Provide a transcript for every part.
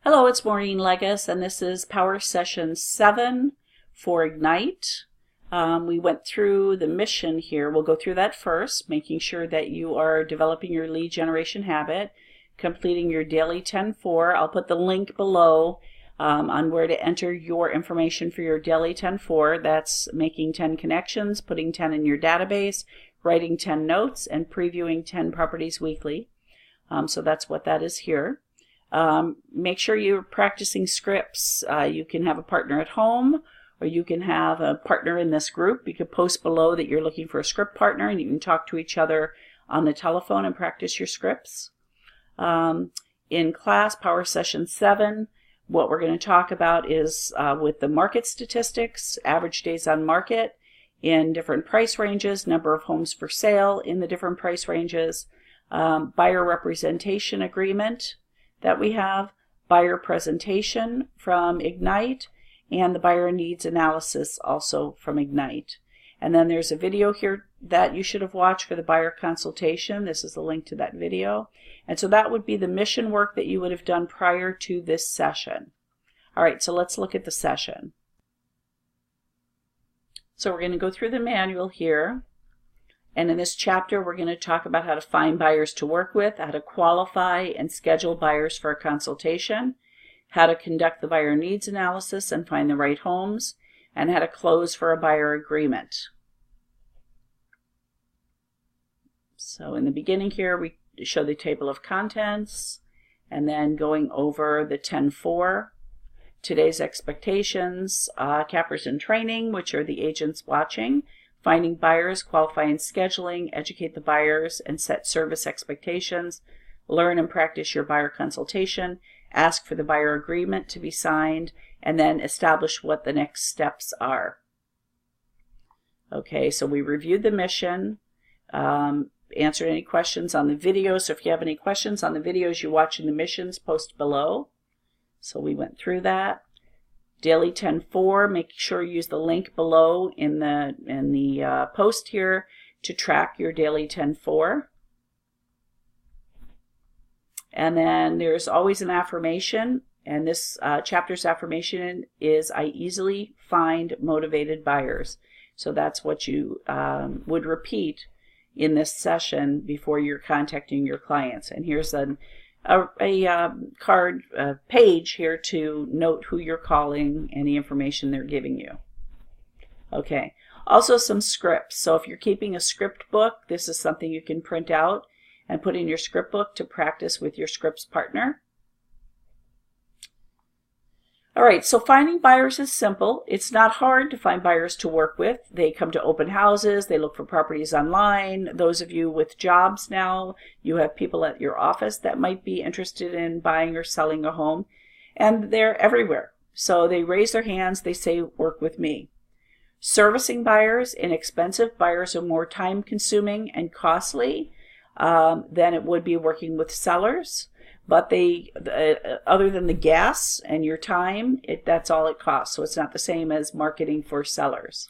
Hello, it's Maureen Legas, and this is Power Session 7 for Ignite. We went through the mission here. We'll go through that first, making sure that you are developing your lead generation habit, completing your daily 10-4. I'll put the link below on where to enter your information for your daily 10-4. That's making 10 connections, putting 10 in your database, writing 10 notes, and previewing 10 properties weekly. So that's what that is here. Make sure you're practicing scripts. You can have a partner at home, or you can have a partner in this group. You could post below that you're looking for a script partner, and you can talk to each other on the telephone and practice your scripts. In class, Power Session 7, what we're going to talk about is with the market statistics, average days on market in different price ranges, number of homes for sale in the different price ranges, buyer representation agreement that we have, buyer presentation from Ignite, and the buyer needs analysis also from Ignite. And then there's a video here that you should have watched for the buyer consultation. This is a link to that video. And so that would be the mission work that you would have done prior to this session. All right, so let's look at the session. So we're going to go through the manual here. And in this chapter, we're going to talk about how to find buyers to work with, how to qualify and schedule buyers for a consultation, how to conduct the buyer needs analysis and find the right homes, and how to close for a buyer agreement. So in the beginning here, we show the table of contents, and then going over the 10-4, today's expectations, cappers in training, which are the agents watching, finding buyers, qualify and scheduling, educate the buyers, and set service expectations, learn and practice your buyer consultation, ask for the buyer agreement to be signed, and then establish what the next steps are. Okay, so we reviewed the mission, answered any questions on the video. So if you have any questions on the videos you're watching the missions, post below. So we went through that. Daily 10-4, make sure you use the link below in the post here to track your daily 10-4. And then there's always an affirmation, and this chapter's affirmation is, I easily find motivated buyers. So that's what you would repeat in this session before you're contacting your clients. And here's a card page here to note who you're calling and the information they're giving you. Okay, also some scripts. So if you're keeping a script book, this is something you can print out and put in your script book to practice with your scripts partner. All right, so finding buyers is simple. It's not hard to find buyers to work with. They come to open houses, they look for properties online. Those of you with jobs now, you have people at your office that might be interested in buying or selling a home, and they're everywhere. So they raise their hands, they say, work with me. Servicing buyers, inexpensive buyers are more time consuming and costly than it would be working with sellers. But they, other than the gas and your time, that's all it costs. So it's not the same as marketing for sellers.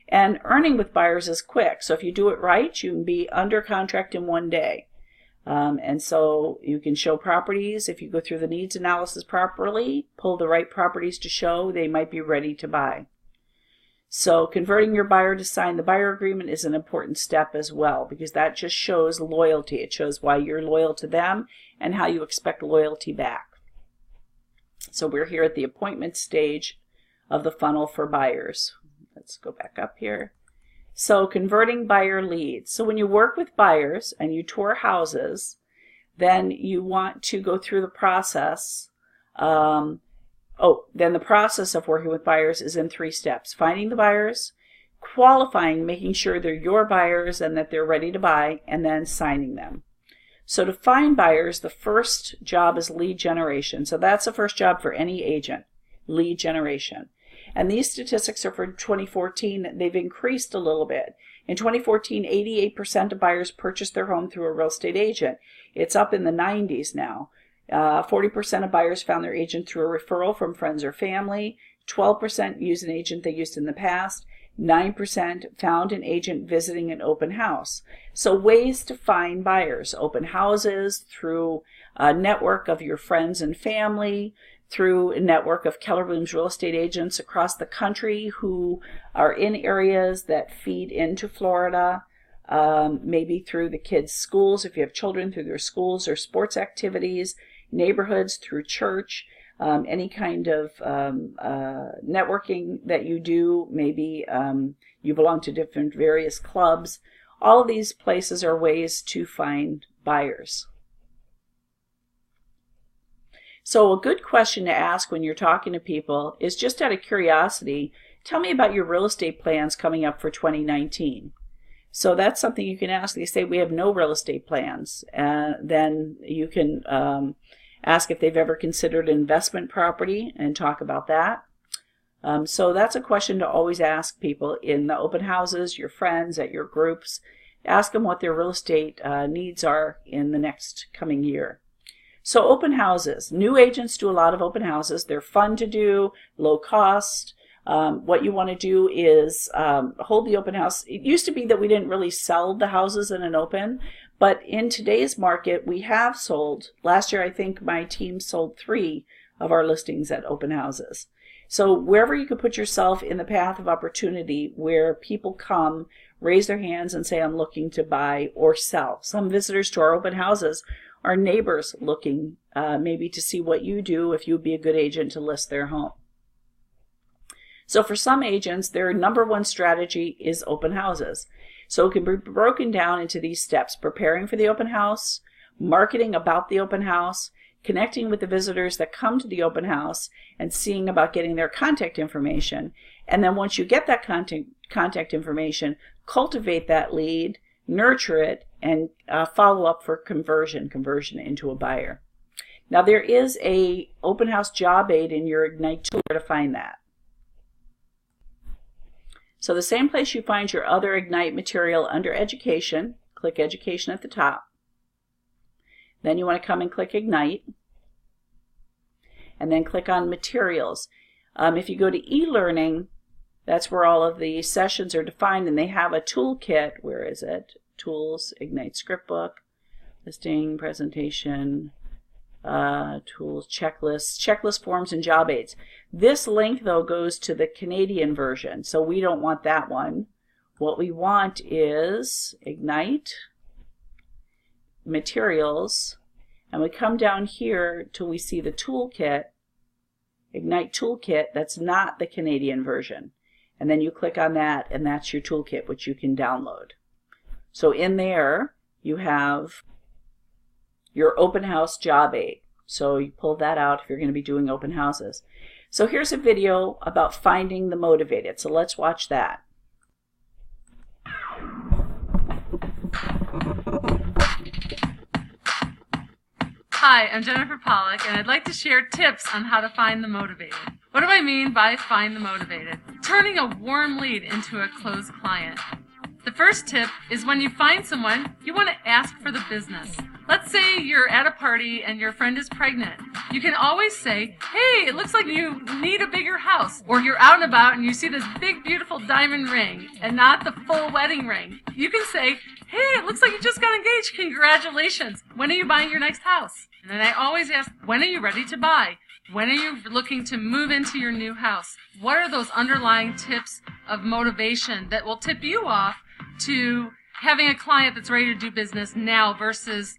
And earning with buyers is quick. So if you do it right, you can be under contract in one day. And so you can show properties. If you go through the needs analysis properly, pull the right properties to show, they might be ready to buy. So converting your buyer to sign the buyer agreement is an important step as well, because that just shows loyalty. It shows why you're loyal to them and how you expect loyalty back. So we're here at the appointment stage of the funnel for buyers. Let's go back up here. So converting buyer leads. So when you work with buyers and you tour houses, then you want to go through the process. Then the process of working with buyers is in 3 steps. Finding the buyers, qualifying, making sure they're your buyers and that they're ready to buy, and then signing them. So to find buyers, the first job is lead generation. So that's the first job for any agent, lead generation. And these statistics are for 2014. They've increased a little bit. In 2014, 88% of buyers purchased their home through a real estate agent. It's up in the 90s now. 40% of buyers found their agent through a referral from friends or family. 12% used an agent they used in the past. 9% found an agent visiting an open house. So ways to find buyers: open houses, through a network of your friends and family, through a network of Keller Williams real estate agents across the country who are in areas that feed into Florida, maybe through the kids' schools, if you have children, through their schools or sports activities, neighborhoods, through church, any kind of networking that you do. Maybe you belong to different various clubs. All of these places are ways to find buyers. So a good question to ask when you're talking to people is, just out of curiosity, tell me about your real estate plans coming up for 2019. So that's something you can ask. They say we have no real estate plans. Then you can ask if they've ever considered investment property and talk about that. So that's a question to always ask people in the open houses, your friends, at your groups. Ask them what their real estate needs are in the next coming year. So open houses. New agents do a lot of open houses. They're fun to do, low cost. What you want to do is hold the open house. It used to be that we didn't really sell the houses in an open, but in today's market, we have sold. Last year, I think my team sold 3 of our listings at open houses. So wherever you could put yourself in the path of opportunity where people come, raise their hands and say, I'm looking to buy or sell. Some visitors to our open houses are neighbors looking maybe to see what you do, if you would be a good agent to list their home. So for some agents, their number one strategy is open houses. So it can be broken down into these steps: preparing for the open house, marketing about the open house, connecting with the visitors that come to the open house, and seeing about getting their contact information. And then once you get that contact information, cultivate that lead, nurture it, and follow up for conversion into a buyer. Now there is a open house job aid in your Ignite tool to find that. So the same place you find your other Ignite material, under Education, click Education at the top. Then you want to come and click Ignite, and then click on Materials. If you go to e-learning, that's where all of the sessions are defined, and they have a toolkit. Where is it? Tools, Ignite Scriptbook, Listing, Presentation, Tools, Checklist Forms, and Job Aids. This link, though, goes to the Canadian version, so we don't want that one. What we want is Ignite, Materials, and we come down here till we see the toolkit, Ignite Toolkit. That's not the Canadian version. And then you click on that, and that's your toolkit, which you can download. So in there, you have your open house job aid. So you pull that out if you're going to be doing open houses. So here's a video about finding the motivated. So let's watch that. Hi, I'm Jennifer Pollack, and I'd like to share tips on how to find the motivated. What do I mean by find the motivated? Turning a warm lead into a closed client. The first tip is, when you find someone, you want to ask for the business. Let's say you're at a party and your friend is pregnant. You can always say, hey, it looks like you need a bigger house. Or you're out and about and you see this big, beautiful diamond ring and not the full wedding ring. You can say, hey, it looks like you just got engaged. Congratulations. When are you buying your next house? And then I always ask, when are you ready to buy? When are you looking to move into your new house? What are those underlying tips of motivation that will tip you off to having a client that's ready to do business now versus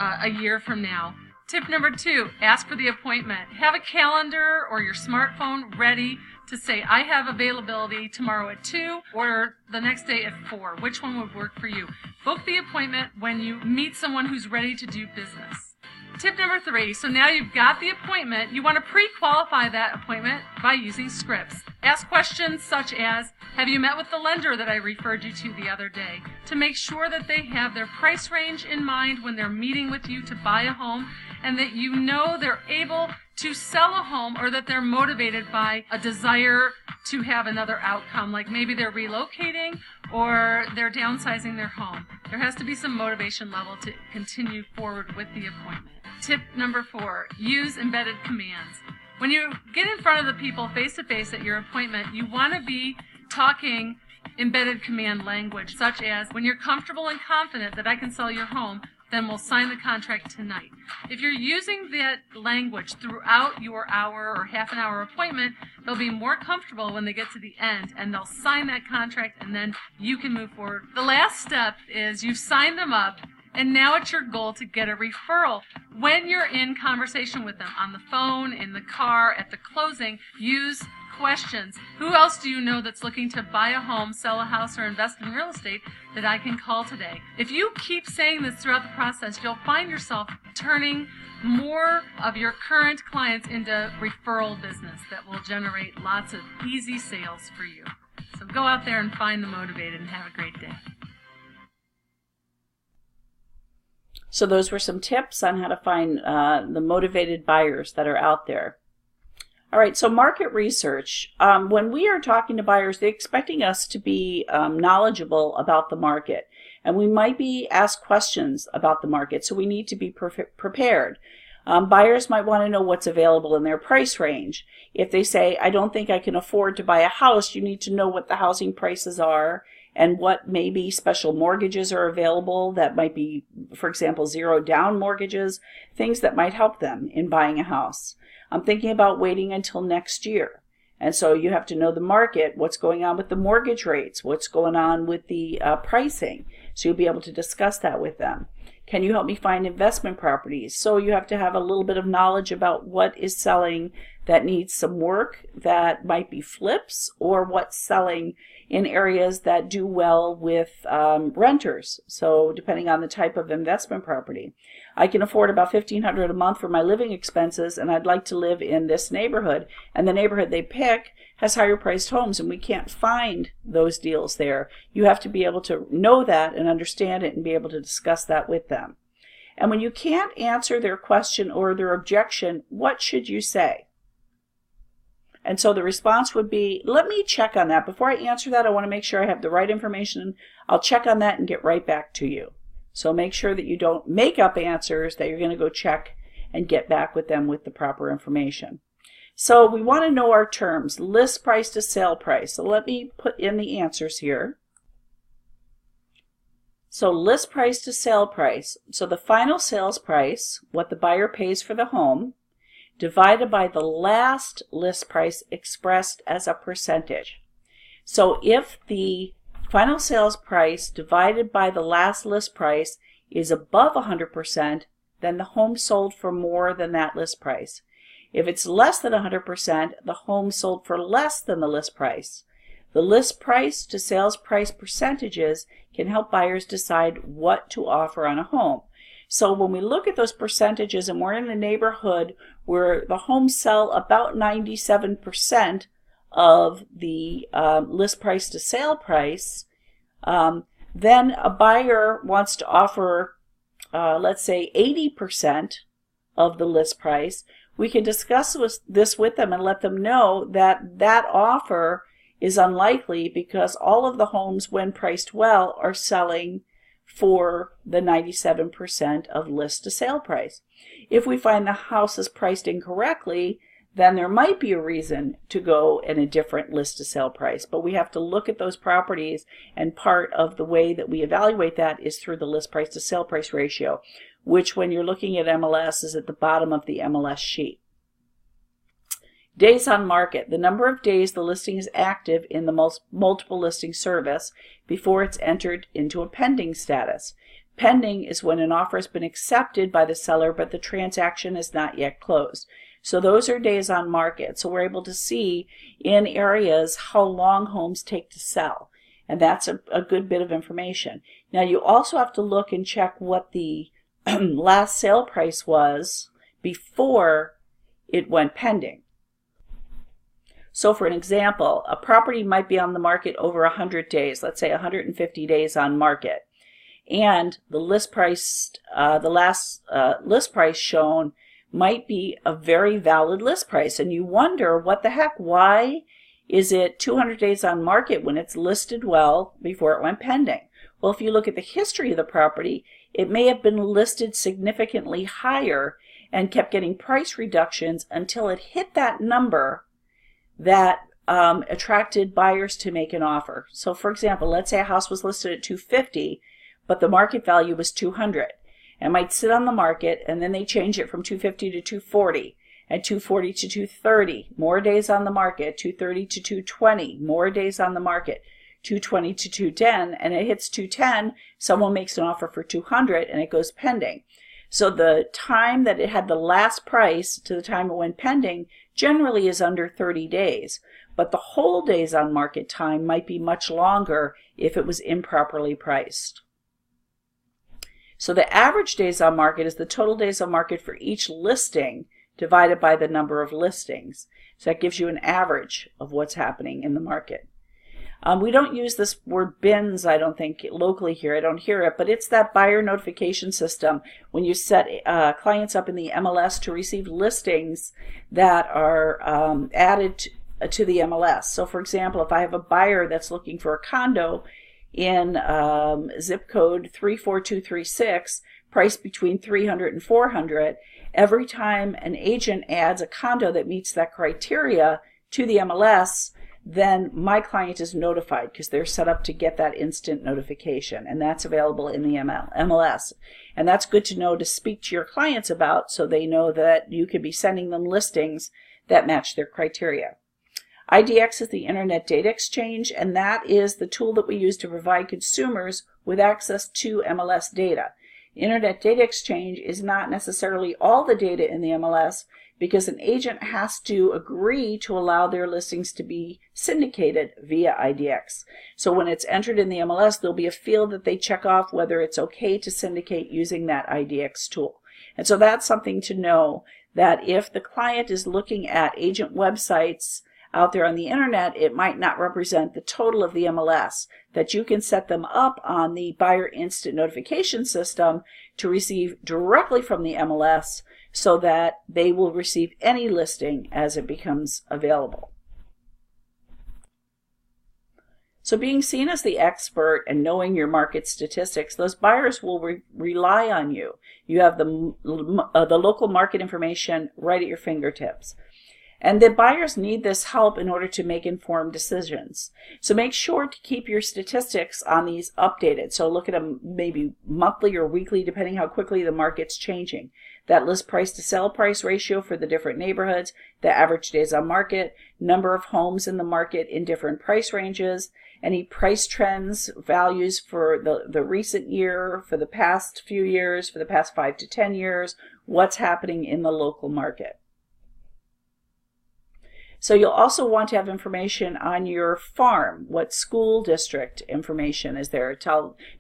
a year from now? Tip number 2, ask for the appointment. Have a calendar or your smartphone ready to say, I have availability tomorrow at 2 or the next day at 4. Which one would work for you? Book the appointment when you meet someone who's ready to do business. Tip number 3, so now you've got the appointment, you want to pre-qualify that appointment by using scripts. Ask questions such as, have you met with the lender that I referred you to the other day? To make sure that they have their price range in mind when they're meeting with you to buy a home, and that you know they're able to sell a home, or that they're motivated by a desire to have another outcome, like maybe they're relocating or they're downsizing their home. There has to be some motivation level to continue forward with the appointment. Tip number 4, use embedded commands. When you get in front of the people face-to-face at your appointment, you want to be talking embedded command language, such as, when you're comfortable and confident that I can sell your home, then we'll sign the contract tonight. If you're using that language throughout your hour or half an hour appointment, they'll be more comfortable when they get to the end, and they'll sign that contract, and then you can move forward. The last step is you've signed them up, and now it's your goal to get a referral. When you're in conversation with them on the phone, in the car, at the closing, use questions. Who else do you know that's looking to buy a home, sell a house, or invest in real estate that I can call today? If you keep saying this throughout the process, you'll find yourself turning more of your current clients into referral business that will generate lots of easy sales for you. So go out there and find the motivated and have a great day. So those were some tips on how to find the motivated buyers that are out there. All right, so market research. When we are talking to buyers, they're expecting us to be knowledgeable about the market. And we might be asked questions about the market, so we need to be prepared. Buyers might want to know what's available in their price range. If they say, I don't think I can afford to buy a house, you need to know what the housing prices are and what maybe special mortgages are available that might be, for example, zero down mortgages, things that might help them in buying a house. I'm thinking about waiting until next year. And so you have to know the market, what's going on with the mortgage rates, what's going on with the pricing. So you'll be able to discuss that with them. Can you help me find investment properties? So you have to have a little bit of knowledge about what is selling that needs some work, that might be flips, or what's selling in areas that do well with renters. So depending on the type of investment property. I can afford about $1,500 a month for my living expenses, and I'd like to live in this neighborhood. And the neighborhood they pick has higher priced homes, and we can't find those deals there. You have to be able to know that and understand it and be able to discuss that with them. And when you can't answer their question or their objection, what should you say? And so the response would be, let me check on that. Before I answer that, I want to make sure I have the right information. I'll check on that and get right back to you. So make sure that you don't make up answers, that you're going to go check and get back with them with the proper information. So we want to know our terms, list price to sale price. So let me put in the answers here. So list price to sale price. So the final sales price, what the buyer pays for the home, divided by the last list price expressed as a percentage. So if the final sales price divided by the last list price is above 100%, then the home sold for more than that list price. If it's less than 100%, the home sold for less than the list price. The list price to sales price percentages can help buyers decide what to offer on a home. So when we look at those percentages and we're in a neighborhood where the homes sell about 97% of the list price to sale price, then a buyer wants to offer, let's say, 80% of the list price. We can discuss this with them and let them know that that offer is unlikely because all of the homes, when priced well, are selling for the 97% of list to sale price. If we find the house is priced incorrectly, then there might be a reason to go in a different list to sale price. But we have to look at those properties, and part of the way that we evaluate that is through the list price to sale price ratio, which when you're looking at MLS is at the bottom of the MLS sheet. Days on market, the number of days the listing is active in the multiple listing service before it's entered into a pending status. Pending is when an offer has been accepted by the seller, but the transaction is not yet closed. So those are days on market. So we're able to see in areas how long homes take to sell. And that's a good bit of information. Now you also have to look and check what the last sale price was before it went pending. So for an example, a property might be on the market over 100 days, let's say 150 days on market. And the list price, the last list price shown might be a very valid list price. And you wonder, what the heck, why is it 200 days on market when it's listed well before it went pending? Well, if you look at the history of the property, it may have been listed significantly higher and kept getting price reductions until it hit that number that attracted buyers to make an offer. So for example, let's say a house was listed at $250, but the market value was $200. It might sit on the market, and then they change it from 250 to 240, and 240 to 230, more days on the market, 230 to 220, more days on the market, 220 to 210, and it hits 210, someone makes an offer for 200, and it goes pending. So the time that it had the last price to the time it went pending generally is under 30 days. But the whole days on market time might be much longer if it was improperly priced. So the average days on market is the total days on market for each listing divided by the number of listings. So that gives you an average of what's happening in the market. We don't use this word bins, I don't think, locally here. I don't hear it, but it's that buyer notification system when you set clients up in the MLS to receive listings that are added to the MLS. So for example, if I have a buyer that's looking for a condo in zip code 34236, priced between 300 and 400, every time an agent adds a condo that meets that criteria to the MLS, then my client is notified because they're set up to get that instant notification, and that's available in the MLS. And that's good to know to speak to your clients about, so they know that you could be sending them listings that match their criteria. IDX is the Internet Data Exchange, and that is the tool that we use to provide consumers with access to MLS data. Internet Data Exchange is not necessarily all the data in the MLS, because an agent has to agree to allow their listings to be syndicated via IDX. So when it's entered in the MLS, there'll be a field that they check off whether it's okay to syndicate using that IDX tool. And so that's something to know, that if the client is looking at agent websites out there on the internet, it might not represent the total of the MLS, that you can set them up on the buyer instant notification system to receive directly from the MLS, so that they will receive any listing as it becomes available. So being seen as the expert and knowing your market statistics, those buyers will rely on you. You have the local market information right at your fingertips. And the buyers need this help in order to make informed decisions. So make sure to keep your statistics on these updated. So look at them maybe monthly or weekly, depending how quickly the market's changing. That list price to sell price ratio for the different neighborhoods, the average days on market, number of homes in the market in different price ranges, any price trends, values for the recent year, for the past few years, for the past 5 to 10 years, what's happening in the local market. So you'll also want to have information on your farm. What school district information is there?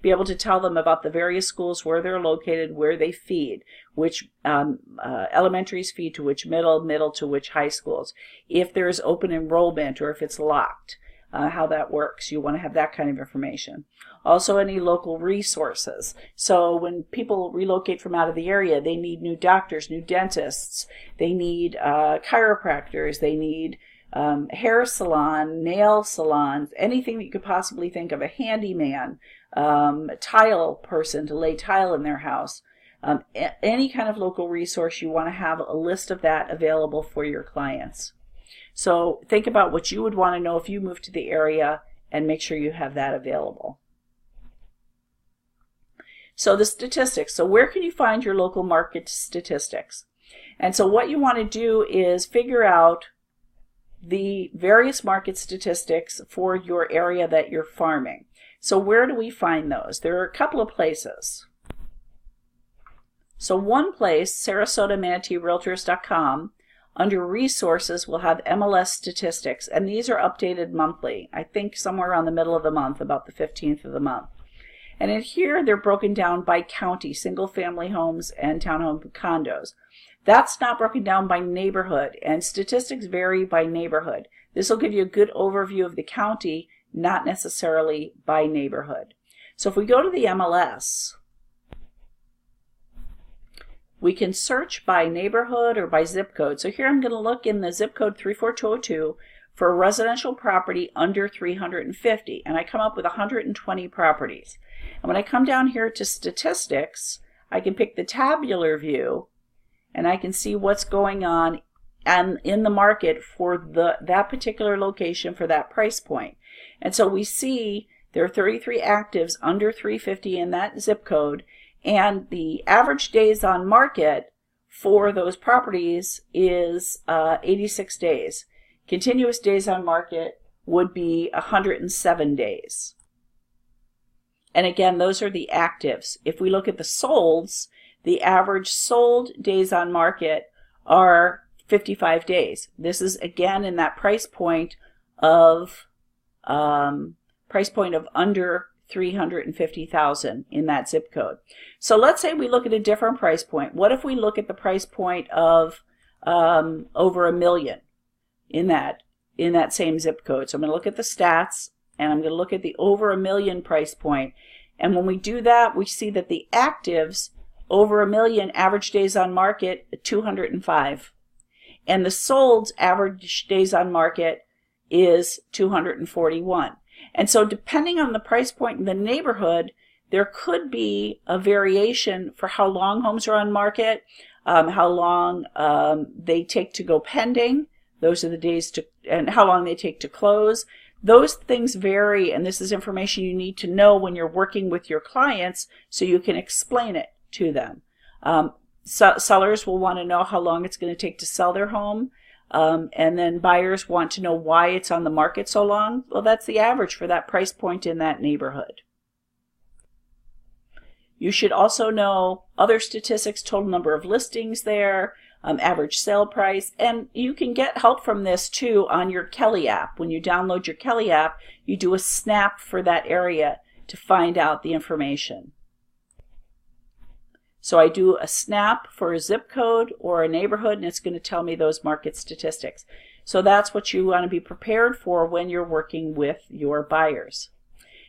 Be able to tell them about the various schools, where they're located, where they feed, which elementaries feed to which middle to which high schools. If there is open enrollment or if it's locked, how that works. You want to have that kind of information. Also any local resources. So when people relocate from out of the area, they need new doctors, new dentists, they need chiropractors, they need hair salon, nail salons, anything that you could possibly think of, a handyman, tile person to lay tile in their house. Any kind of local resource, you want to have a list of that available for your clients. So think about what you would want to know if you move to the area and make sure you have that available. So the statistics. So where can you find your local market statistics? And so what you want to do is figure out the various market statistics for your area that you're farming. So where do we find those? There are a couple of places. So one place, SarasotaManateeRealtors.com, under resources will have MLS statistics, and these are updated monthly. I think somewhere around the middle of the month, about the 15th of the month. And in here they're broken down by county, single family homes and townhome condos. That's not broken down by neighborhood, and statistics vary by neighborhood. This will give you a good overview of the county, not necessarily by neighborhood. So if we go to the MLS, we can search by neighborhood or by zip code. So here I'm going to look in the zip code 34202 for a residential property under 350, and I come up with 120 properties. And when I come down here to statistics, I can pick the tabular view, and I can see what's going on and in the market for that particular location for that price point. And so we see there are 33 actives under 350 in that zip code, And the average days on market for those properties is 86 days. Continuous days on market would be 107 days. And again, those are the actives. If we look at the solds, the average sold days on market are 55 days. This is again in that price point of under 350,000 in that zip code. So let's say we look at a different price point. What if we look at the price point of over $1 million in that same zip code? So I'm going to look at the stats, and I'm going to look at the over $1 million price point. And when we do that, we see that the actives over $1 million average days on market 205, and the solds average days on market is 241. And so depending on the price point in the neighborhood, there could be a variation for how long homes are on market, how long they take to go pending. Those are the days to, and how long they take to close. Those things vary, and this is information you need to know when you're working with your clients so you can explain it to them. Sellers will want to know how long it's going to take to sell their home. And then buyers want to know why it's on the market so long. Well, that's the average for that price point in that neighborhood. You should also know other statistics, total number of listings there, average sale price, and you can get help from this too on your Kelly app. When you download your Kelly app, you do a snap for that area to find out the information. So I do a snap for a zip code or a neighborhood, and it's going to tell me those market statistics. So that's what you want to be prepared for when you're working with your buyers.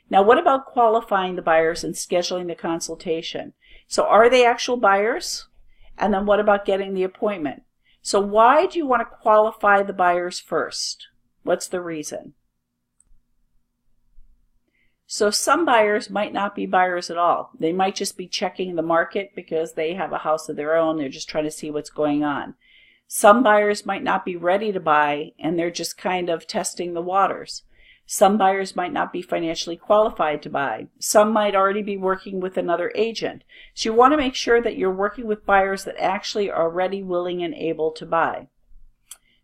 Now, what about qualifying the buyers and scheduling the consultation? So are they actual buyers? And then what about getting the appointment? So why do you want to qualify the buyers first? What's the reason? So some buyers might not be buyers at all. They might just be checking the market because they have a house of their own. They're just trying to see what's going on. Some buyers might not be ready to buy, and they're just kind of testing the waters. Some buyers might not be financially qualified to buy. Some might already be working with another agent. So you want to make sure that you're working with buyers that actually are ready, willing, and able to buy.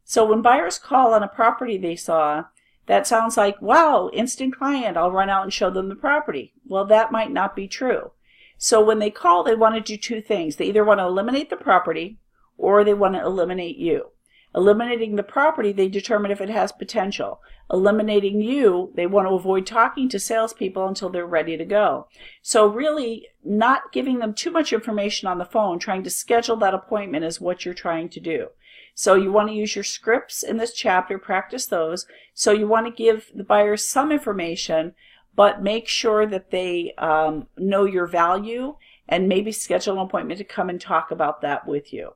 So when buyers call on a property they saw, that sounds like, wow, instant client, I'll run out and show them the property. Well, that might not be true. So when they call, they want to do two things. They either want to eliminate the property or they want to eliminate you. Eliminating the property, they determine if it has potential. Eliminating you, they want to avoid talking to salespeople until they're ready to go. So really not giving them too much information on the phone, trying to schedule that appointment is what you're trying to do. So you want to use your scripts in this chapter, practice those. So you want to give the buyers some information, but make sure that they know your value and maybe schedule an appointment to come and talk about that with you.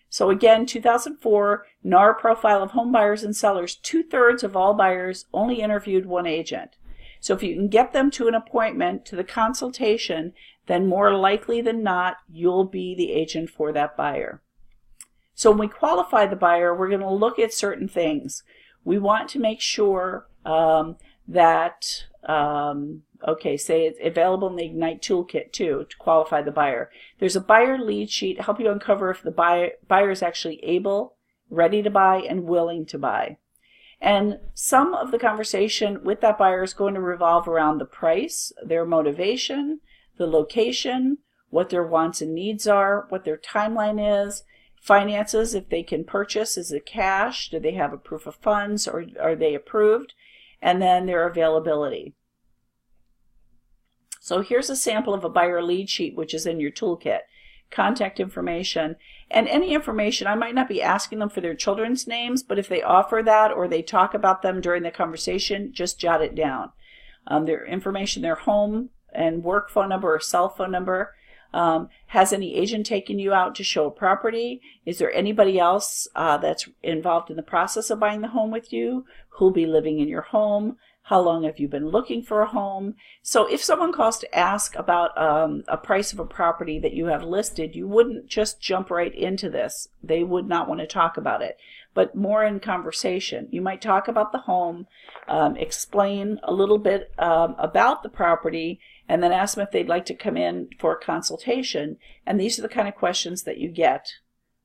So again, 2004, NAR profile of home buyers and sellers, 2/3 of all buyers only interviewed one agent. So if you can get them to an appointment, to the consultation, then more likely than not, you'll be the agent for that buyer. So when we qualify the buyer, we're going to look at certain things. We want to make sure that, say it's available in the Ignite Toolkit too to qualify the buyer. There's a buyer lead sheet to help you uncover if the buyer is actually able, ready to buy, and willing to buy. And some of the conversation with that buyer is going to revolve around the price, their motivation, the location, what their wants and needs are, what their timeline is, finances, if they can purchase, is it cash, do they have a proof of funds, or are they approved, and then their availability. So here's a sample of a buyer lead sheet, which is in your toolkit. Contact information, and any information. I might not be asking them for their children's names, but if they offer that or they talk about them during the conversation, just jot it down. Their information, their home and work phone number or cell phone number. Has any agent taken you out to show a property? Is there anybody else that's involved in the process of buying the home with you who'll be living in your home? How long have you been looking for a home? So if someone calls to ask about a price of a property that you have listed, you wouldn't just jump right into this. They would not want to talk about it, but more in conversation. You might talk about the home, explain a little bit about the property, and then ask them if they'd like to come in for a consultation. And these are the kind of questions that you get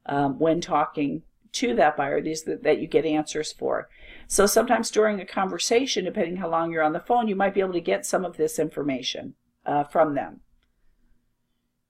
when talking to that buyer, these that you get answers for. So sometimes during a conversation, depending how long you're on the phone, you might be able to get some of this information from them.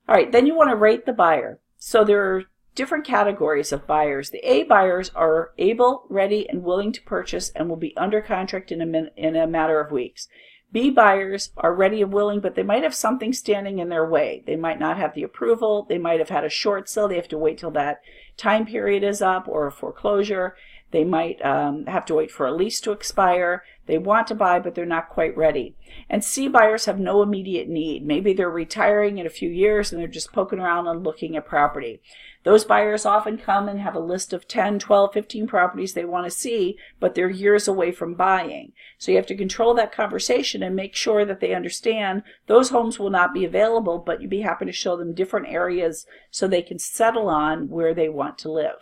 All right, then you want to rate the buyer. So there are different categories of buyers. The A buyers are able, ready, and willing to purchase and will be under contract in a matter of weeks. B buyers are ready and willing, but they might have something standing in their way. They might not have the approval. They might have had a short sale. They have to wait till that time period is up, or a foreclosure. They might have to wait for a lease to expire. They want to buy, but they're not quite ready. And C buyers have no immediate need. Maybe they're retiring in a few years and they're just poking around and looking at property. Those buyers often come and have a list of 10, 12, 15 properties they want to see, but they're years away from buying. So you have to control that conversation and make sure that they understand those homes will not be available, but you'd be happy to show them different areas so they can settle on where they want to live.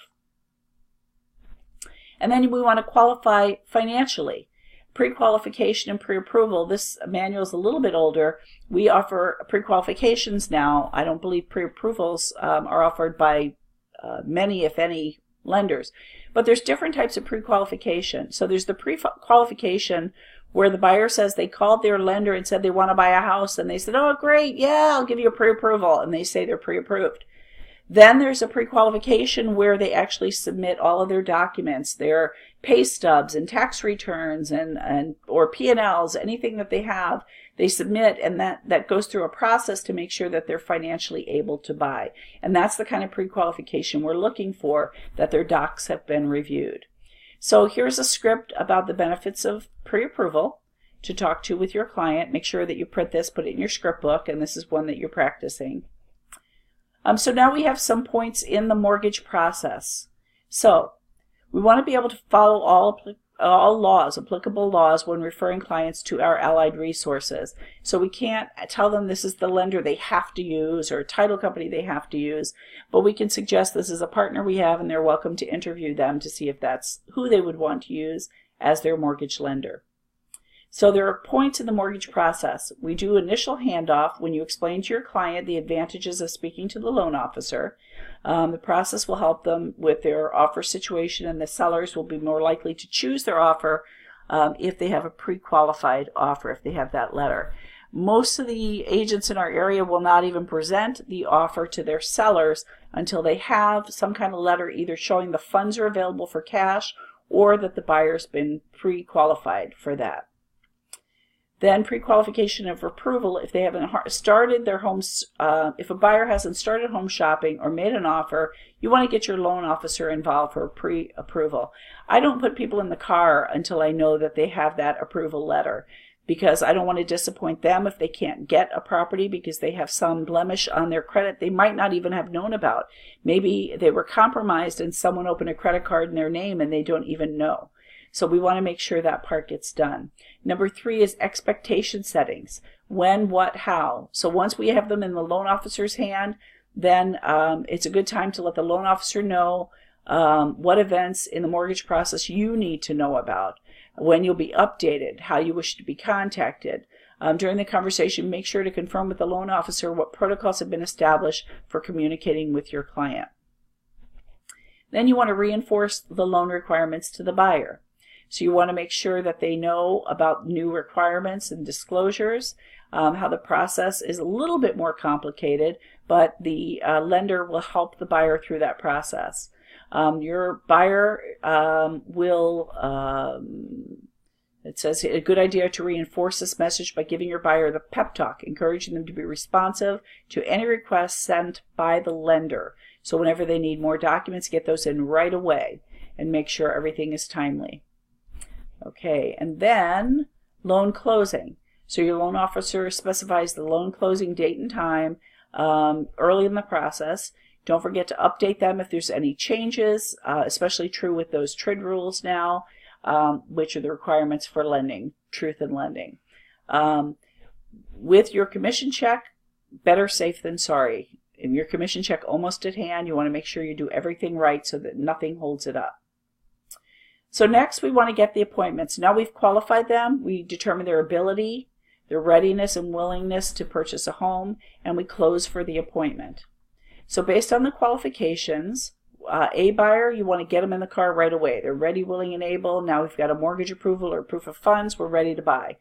And then we want to qualify financially. Pre-qualification and pre-approval. This manual is a little bit older. We offer pre-qualifications now. I don't believe pre-approvals are offered by many, if any, lenders. But there's different types of pre-qualification. So there's the pre-qualification where the buyer says they called their lender and said they want to buy a house, and they said, oh, great, yeah, I'll give you a pre-approval, and they say they're pre-approved. Then there's a pre-qualification where they actually submit all of their documents, their pay stubs and tax returns or P&Ls, anything that they have, they submit, and that goes through a process to make sure that they're financially able to buy. And that's the kind of pre-qualification we're looking for, that their docs have been reviewed. So here's a script about the benefits of pre-approval to talk to with your client. Make sure that you print this, put it in your script book, and this is one that you're practicing. So now we have some points in the mortgage process. So we want to be able to follow all applicable laws when referring clients to our allied resources. So we can't tell them this is the lender they have to use or a title company they have to use, but we can suggest this is a partner we have, and they're welcome to interview them to see if that's who they would want to use as their mortgage lender. So there are points in the mortgage process. We do initial handoff when you explain to your client the advantages of speaking to the loan officer. The process will help them with their offer situation, and the sellers will be more likely to choose their offer if they have a pre-qualified offer, if they have that letter. Most of the agents in our area will not even present the offer to their sellers until they have some kind of letter either showing the funds are available for cash or that the buyer's been pre-qualified for that. Then pre-qualification of approval, if they haven't started their homes, if a buyer hasn't started home shopping or made an offer, you want to get your loan officer involved for pre-approval. I don't put people in the car until I know that they have that approval letter, because I don't want to disappoint them if they can't get a property because they have some blemish on their credit they might not even have known about. Maybe they were compromised and someone opened a credit card in their name and they don't even know. So we want to make sure that part gets done. Number 3 is expectation settings. When, what, how. So once we have them in the loan officer's hand, then it's a good time to let the loan officer know what events in the mortgage process you need to know about, when you'll be updated, how you wish to be contacted. During the conversation, make sure to confirm with the loan officer what protocols have been established for communicating with your client. Then you want to reinforce the loan requirements to the buyer. So you want to make sure that they know about new requirements and disclosures, how the process is a little bit more complicated, but the lender will help the buyer through that process. Your buyer it says a good idea to reinforce this message by giving your buyer the pep talk, encouraging them to be responsive to any requests sent by the lender. So whenever they need more documents, get those in right away and make sure everything is timely. Okay, and then loan closing. So your loan officer specifies the loan closing date and time early in the process. Don't forget to update them if there's any changes, especially true with those TRID rules now, which are the requirements for lending. truth in lending. With your commission check, better safe than sorry. In your commission check almost at hand, you want to make sure you do everything right so that nothing holds it up. So next we want to get the appointments. Now we've qualified them, we determine their ability, their readiness and willingness to purchase a home, and we close for the appointment. So based on the qualifications, A buyer, you want to get them in the car right away. They're ready, willing, and able. Now we've got a mortgage approval or proof of funds. We're ready to buy.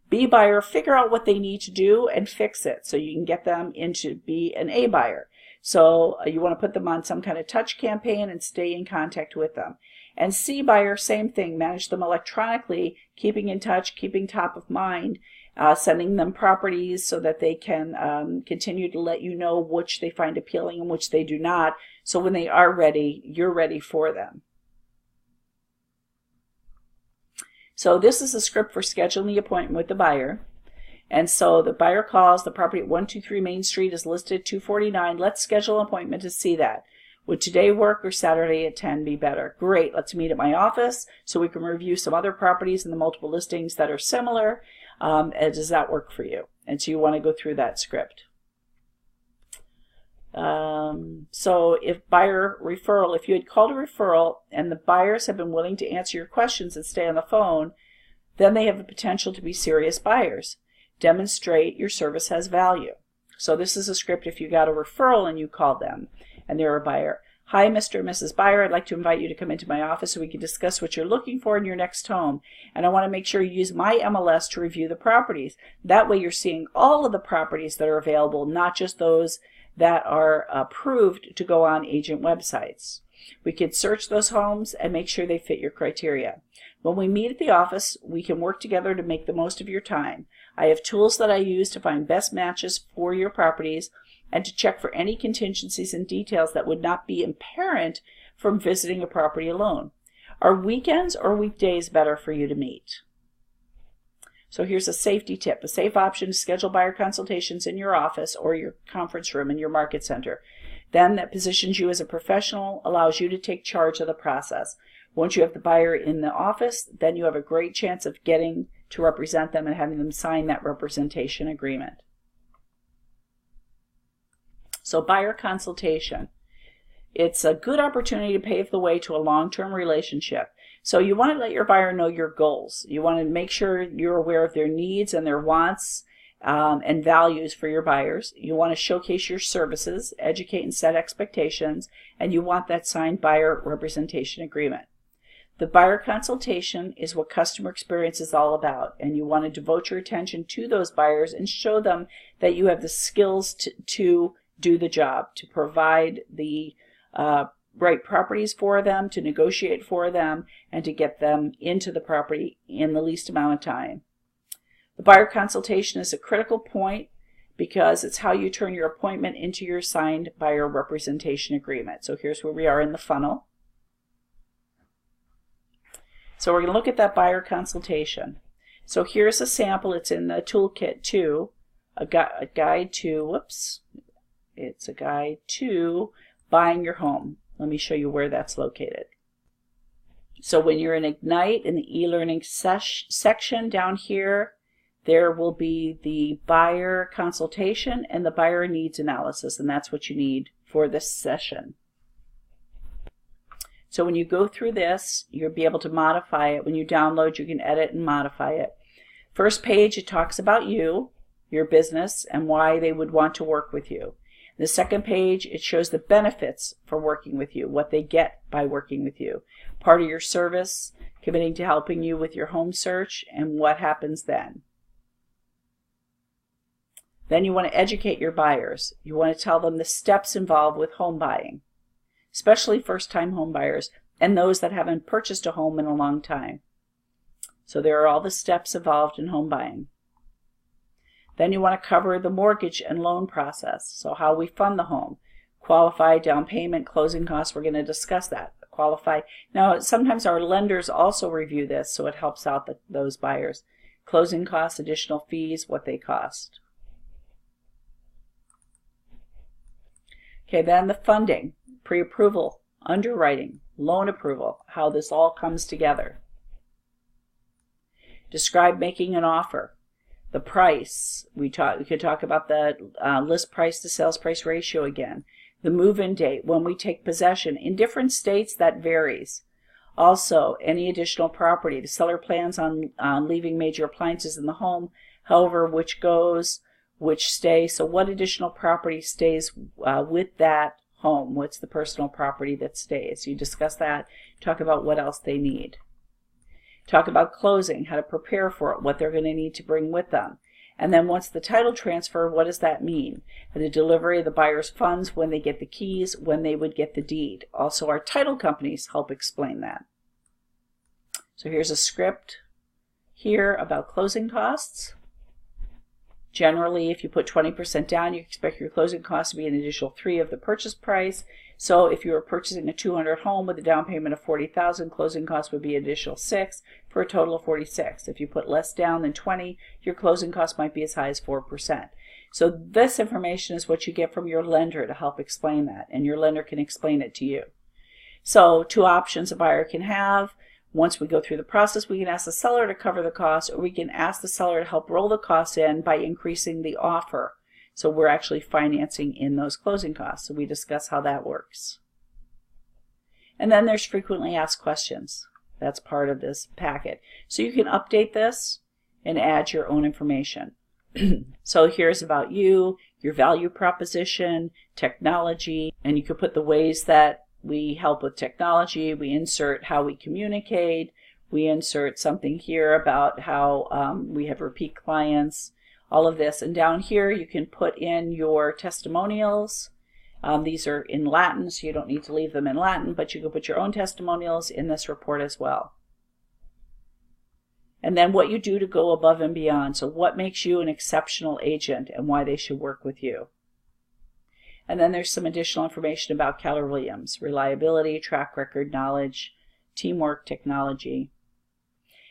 B buyer, figure out what they need to do and fix it so you can get them into be an A buyer. So you want to put them on some kind of touch campaign and stay in contact with them. And C buyer, same thing, manage them electronically, keeping in touch, keeping top of mind, sending them properties so that they can continue to let you know which they find appealing and which they do not. So when they are ready, you're ready for them. So this is a script for scheduling the appointment with the buyer. And so the buyer calls, the property at 123 Main Street is listed 249. Let's schedule an appointment to see that. Would today work or Saturday at 10 be better? Great, let's meet at my office so we can review some other properties in the multiple listings that are similar. And does that work for you? And so you want to go through that script. So if buyer referral, if you had called a referral and the buyers have been willing to answer your questions and stay on the phone, then they have the potential to be serious buyers. Demonstrate your service has value. So this is a script if you got a referral and you called them and they're a buyer. Hi, Mr. and Mrs. Buyer. I'd like to invite you to come into my office so we can discuss what you're looking for in your next home. And I want to make sure you use my MLS to review the properties. That way you're seeing all of the properties that are available, not just those that are approved to go on agent websites. We can search those homes and make sure they fit your criteria. When we meet at the office, we can work together to make the most of your time. I have tools that I use to find best matches for your properties and to check for any contingencies and details that would not be apparent from visiting a property alone. Are weekends or weekdays better for you to meet? So here's a safety tip. A safe option is schedule buyer consultations in your office or your conference room in your market center. Then that positions you as a professional, allows you to take charge of the process. Once you have the buyer in the office, then you have a great chance of getting to represent them and having them sign that representation agreement. So buyer consultation. It's a good opportunity to pave the way to a long-term relationship. So you want to let your buyer know your goals. You want to make sure you're aware of their needs and their wants and values for your buyers. You want to showcase your services, educate and set expectations, and you want that signed buyer representation agreement. The buyer consultation is what customer experience is all about, and you want to devote your attention to those buyers and show them that you have the skills to do the job, to provide the right properties for them, to negotiate for them, and to get them into the property in the least amount of time. The buyer consultation is a critical point because it's how you turn your appointment into your signed buyer representation agreement. So here's where we are in the funnel. So we're going to look at that buyer consultation. So here's a sample. It's in the toolkit too. A guide to, it's a guide to buying your home. Let me show you where that's located. So when you're in Ignite in the e-learning section down here, there will be the buyer consultation and the buyer needs analysis, and that's what you need for this session. So when you go through this, you'll be able to modify it. When you download, you can edit and modify it. First page, it talks about you, your business, and why they would want to work with you. The second page, it shows the benefits for working with you, what they get by working with you. Part of your service, committing to helping you with your home search, and what happens then. Then you want to educate your buyers. You want to tell them the steps involved with home buying, especially first-time home buyers and those that haven't purchased a home in a long time. So there are all the steps involved in home buying. Then you want to cover the mortgage and loan process, so how we fund the home, qualify, down payment, closing costs. We're going to discuss that. Qualify. Now, sometimes our lenders also review this, so it helps out those buyers. Closing costs, additional fees, what they cost. Okay, then the funding, pre-approval, underwriting, loan approval, how this all comes together. Describe making an offer. The price. We could talk about the list price to sales price ratio again. The move-in date, when we take possession. In different states, that varies. Also, any additional property. The seller plans on leaving major appliances in the home, however, which goes, which stays. So what additional property stays with that home? What's the personal property that stays? You discuss that. Talk about what else they need. Talk about closing, how to prepare for it, what they're going to need to bring with them. And then once the title transfer, what does that mean? The delivery of the buyer's funds, when they get the keys, when they would get the deed. Also, our title companies help explain that. So here's a script here about closing costs. Generally, if you put 20% down, you expect your closing costs to be an additional 3 of the purchase price. So if you were purchasing a 200 home with a down payment of $40,000, closing costs would be an additional 6 for a total of 46. If you put less down than 20, your closing costs might be as high as 4%. So this information is what you get from your lender to help explain that, and your lender can explain it to you. So 2 options a buyer can have. Once we go through the process, we can ask the seller to cover the cost, or we can ask the seller to help roll the costs in by increasing the offer. So we're actually financing in those closing costs. So we discuss how that works. And then there's frequently asked questions. That's part of this packet. So you can update this and add your own information. So here's about you, your value proposition, technology, and you could put the ways that we help with technology. We insert how we communicate. We insert something here about how we have repeat clients, all of this. And down here you can put in your testimonials. These are in Latin, so you don't need to leave them in Latin, but you can put your own testimonials in this report as well. And then what you do to go above and beyond. So what makes you an exceptional agent and why they should work with you. And then there's some additional information about Keller Williams: reliability, track record, knowledge, teamwork, technology.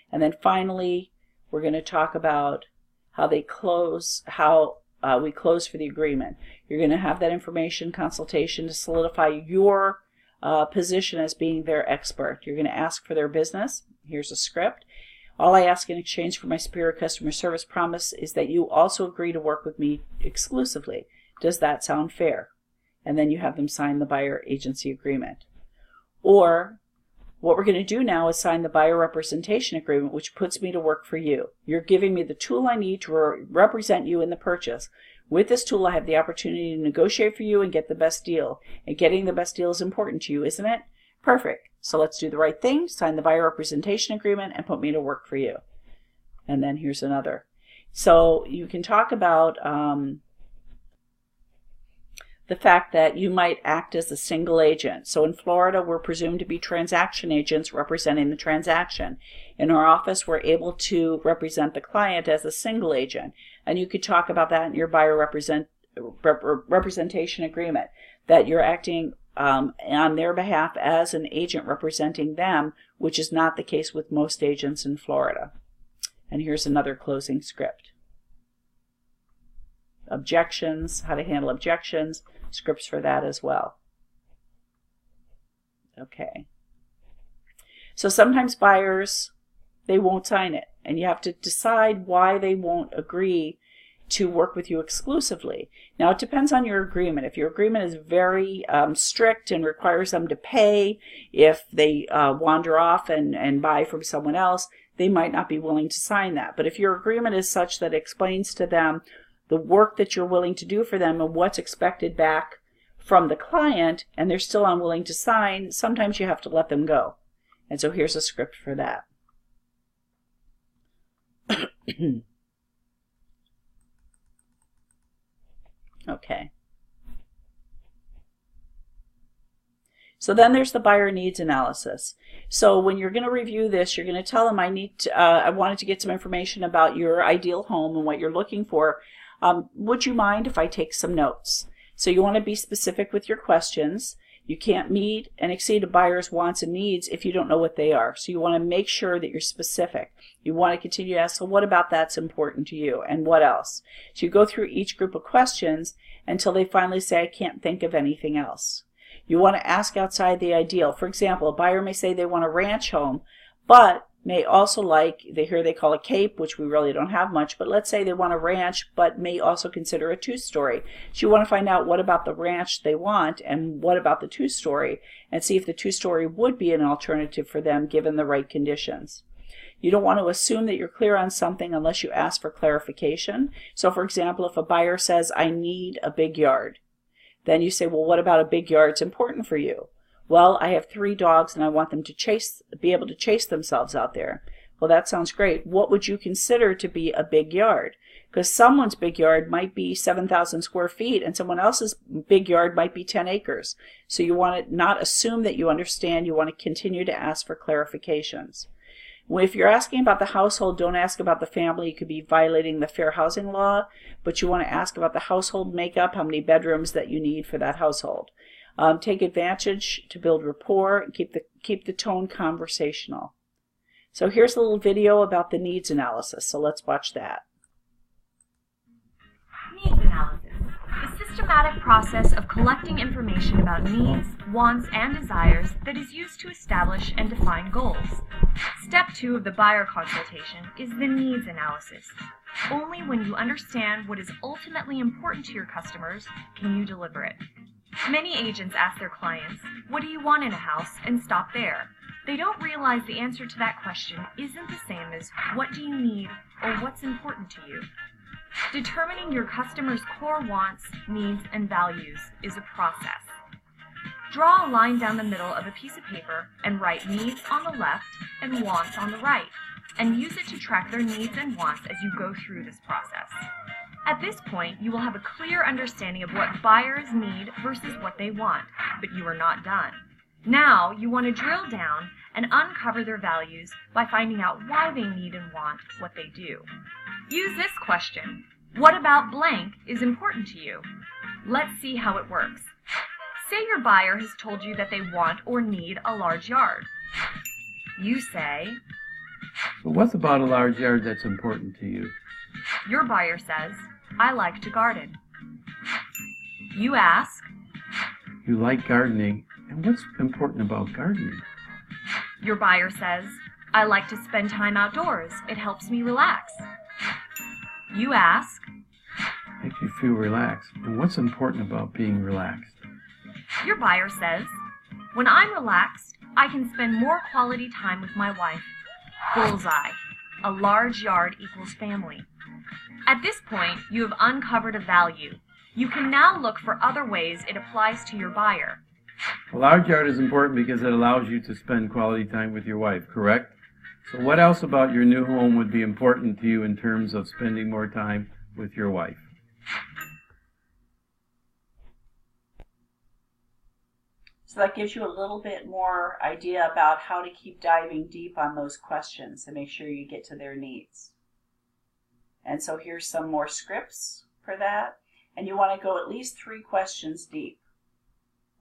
And then finally, we're going to talk about how they close, how we close for the agreement. You're going to have that information consultation to solidify your position as being their expert. You're going to ask for their business. Here's a script. All I ask in exchange for my superior customer service promise is that you also agree to work with me exclusively. Does that sound fair? And then you have them sign the buyer agency agreement. Or what we're going to do now is sign the buyer representation agreement, which puts me to work for you. You're giving me the tool I need to represent you in the purchase. With this tool, I have the opportunity to negotiate for you and get the best deal. And getting the best deal is important to you, isn't it? Perfect. So let's do the right thing, sign the buyer representation agreement, and put me to work for you. And then here's another. So you can talk about the fact that you might act as a single agent. So in Florida, we're presumed to be transaction agents representing the transaction. In our office, we're able to represent the client as a single agent. And you could talk about that in your buyer representation agreement, that you're acting on their behalf as an agent representing them, which is not the case with most agents in Florida. And here's another closing script. Objections, how to handle objections, scripts for that as well. Okay. So sometimes buyers, they won't sign it, and you have to decide why they won't agree to work with you exclusively. Now, it depends on your agreement. If your agreement is very strict and requires them to pay, if they wander off and buy from someone else, they might not be willing to sign that. But if your agreement is such that it explains to them the work that you're willing to do for them and what's expected back from the client, and they're still unwilling to sign, sometimes you have to let them go. And so here's a script for that. Okay. So then there's the buyer needs analysis. So when you're going to review this, you're going to tell them, I wanted to get some information about your ideal home and what you're looking for. Would you mind if I take some notes? So you want to be specific with your questions. You can't meet and exceed a buyer's wants and needs if you don't know what they are. So you want to make sure that you're specific. You want to continue to ask, so what about that's important to you, and what else? So you go through each group of questions until they finally say, I can't think of anything else. You want to ask outside the ideal. For example, a buyer may say they want a ranch home, but may also like, here they call a cape, which we really don't have much, but let's say they want a ranch, but may also consider a two-story. So you want to find out what about the ranch they want and what about the two-story, and see if the two-story would be an alternative for them given the right conditions. You don't want to assume that you're clear on something unless you ask for clarification. So for example, if a buyer says, I need a big yard, then you say, well, what about a big yard is important for you? Well, I have 3 dogs and I want them to be able to chase themselves out there. Well, that sounds great. What would you consider to be a big yard? Because someone's big yard might be 7,000 square feet and someone else's big yard might be 10 acres. So you want to not assume that you understand. You want to continue to ask for clarifications. If you're asking about the household, don't ask about the family. You could be violating the fair housing law, but you want to ask about the household makeup, how many bedrooms that you need for that household. Take advantage to build rapport and keep the tone conversational. So here's a little video about the needs analysis. So let's watch that. Needs analysis. The systematic process of collecting information about needs, wants, and desires that is used to establish and define goals. Step 2 of the buyer consultation is the needs analysis. Only when you understand what is ultimately important to your customers can you deliver it. Many agents ask their clients, what do you want in a house, and stop there. They don't realize the answer to that question isn't the same as what do you need or what's important to you. Determining your customer's core wants, needs, and values is a process. Draw a line down the middle of a piece of paper and write needs on the left and wants on the right, and use it to track their needs and wants as you go through this process. At this point, you will have a clear understanding of what buyers need versus what they want, but you are not done. Now, you want to drill down and uncover their values by finding out why they need and want what they do. Use this question: what about blank is important to you? Let's see how it works. Say your buyer has told you that they want or need a large yard. You say, but what's about a large yard that's important to you? Your buyer says, I like to garden. You ask, you like gardening, and what's important about gardening? Your buyer says, I like to spend time outdoors. It helps me relax. You ask, makes you feel relaxed, and what's important about being relaxed? Your buyer says, when I'm relaxed, I can spend more quality time with my wife. Bullseye. A large yard equals family. At this point, you have uncovered a value. You can now look for other ways it applies to your buyer. A large yard is important because it allows you to spend quality time with your wife, correct? So what else about your new home would be important to you in terms of spending more time with your wife? So that gives you a little bit more idea about how to keep diving deep on those questions and make sure you get to their needs. And so here's some more scripts for that. And you want to go at least 3 questions deep.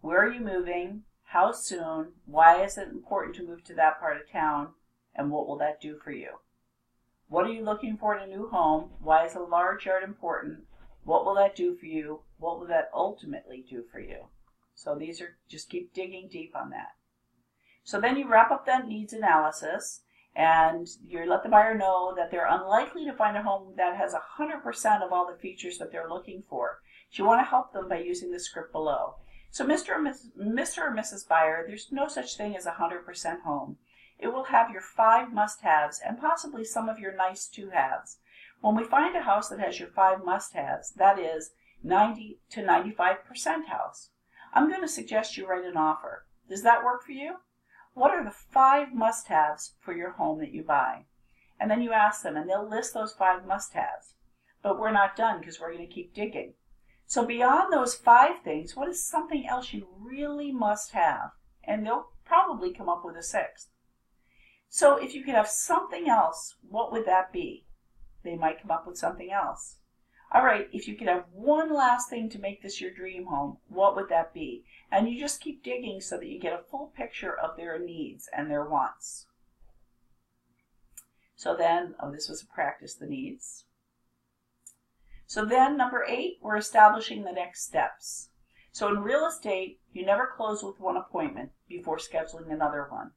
Where are you moving? How soon? Why is it important to move to that part of town? And what will that do for you? What are you looking for in a new home? Why is a large yard important? What will that do for you? What will that ultimately do for you? So these are, just keep digging deep on that. So then you wrap up that needs analysis and you let the buyer know that they're unlikely to find a home that has 100% of all the features that they're looking for. So you want to help them by using the script below. So Mr. or Mrs. Buyer, there's no such thing as a 100% home. It will have your 5 must-haves and possibly some of your nice to-haves. When we find a house that has your 5 must-haves, that is 90 to 95% house, I'm going to suggest you write an offer. Does that work for you? What are the 5 must-haves for your home that you buy? And then you ask them, and they'll list those 5 must-haves. But we're not done because we're going to keep digging. So beyond those 5 things, what is something else you really must have? And they'll probably come up with a 6th. So if you could have something else, what would that be? They might come up with something else. All right, if you could have one last thing to make this your dream home, what would that be? And you just keep digging so that you get a full picture of their needs and their wants. So then, this was a practice, the needs. So then, number 8, we're establishing the next steps. So in real estate, you never close with one appointment before scheduling another one.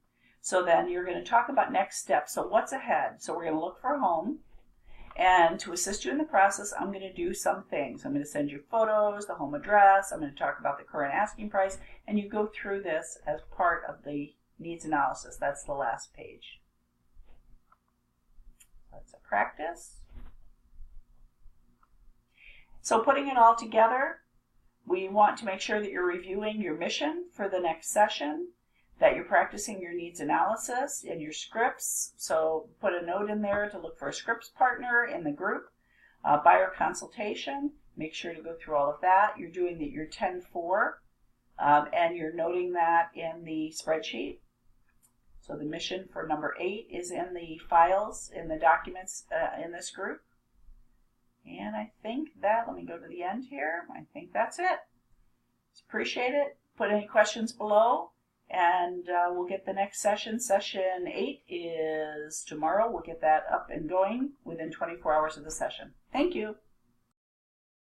So then you're going to talk about next steps. So what's ahead? So we're going to look for a home. And to assist you in the process, I'm going to do some things. I'm going to send you photos, the home address. I'm going to talk about the current asking price. And you go through this as part of the needs analysis. That's the last page. That's a practice. So putting it all together, we want to make sure that you're reviewing your mission for the next session, that you're practicing your needs analysis and your scripts. So put a note in there to look for a scripts partner in the group. Buyer consultation, make sure to go through all of that. You're doing your 10-4, and you're noting that in the spreadsheet. So the mission for number 8 is in the files, in the documents in this group. And I think that, let me go to the end here. I think that's it. Appreciate it. Put any questions below. And we'll get the next session. Session 8 is tomorrow. We'll get that up and going within 24 hours of the session. Thank you.